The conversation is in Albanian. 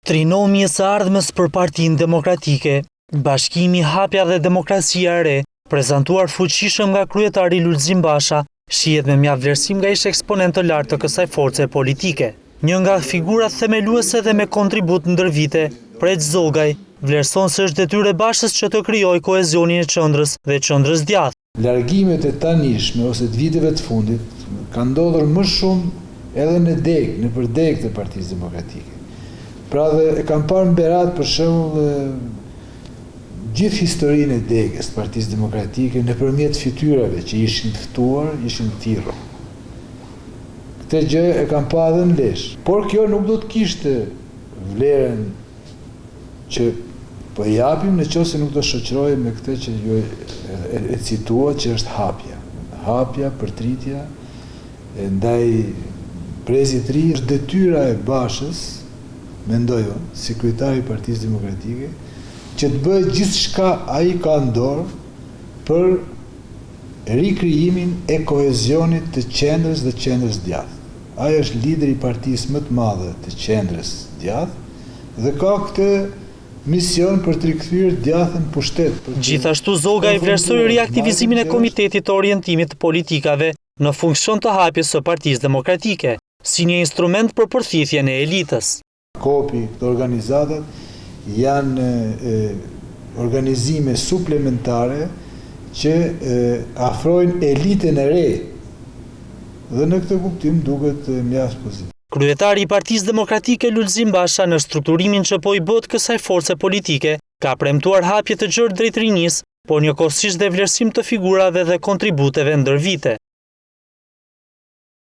Trinomi e së ardhmes për Partinë Demokratike, Bashkimi Hapja dhe Demokracia e Re, prezantuar fuqishëm nga kryetari Lulzim Basha, shihet me mjaft vlerësim nga ish eksponent të lartë të kësaj force politike. Një nga figurat themeluese dhe me kontribut ndër vite, Preç Zogaj, vlerëson se është detyrë e Bashës që të krijojë kohezionin e qendrës dhe qendrës djathtë. Largimet e tanishme ose të viteve të fundit kanë ndodhur më shumë edhe në përdegë të Partisë Demokratike. Pra dhe e kam parë në Berat për shembull gjithë historinë e degës të Partisë Demokratike nëpërmjet fytyrave që ishin ftuar, ishin thirrur. Këtë gjë e kam pa edhe në Lesh. Por kjo nuk do të kishte vlerën që po e japim nëse nuk do shoqërohej me këtë që ju e cituat që është hapja. Hapja, përtritja ndaj prezit të ri është detyra e Bashës, mendoj unë, si kryetari i Partisë Demokratike, që të bëjë gjithçka ai ka në dorë për rikrijimin e kohezionit të qendrës dhe qendrës djathtë. Ai është lideri i partisë më të madhe të qendrës djathtë dhe ka këtë mision për të rikthyer djathtën pushtet. Gjithashtu Zogaj vlerësoi riaktivizimin e Komitetit të Orientimit të Politikave në funksion të hapjes së Partisë Demokratike, si një instrument për përthithjen e elitës. Kopi të organizatat janë organizime suplementare që afrojnë elitën e re dhe në këtë kuptim duket mjaft pozitiv. Kryetari i Partisë Demokratike Lulzim Basha në strukturimin që po i bët kësaj force politike ka premtuar hapje të gjerë drejt rinisë, por njëkohësisht dhe vlerësim të figurave dhe kontributeve ndër vite.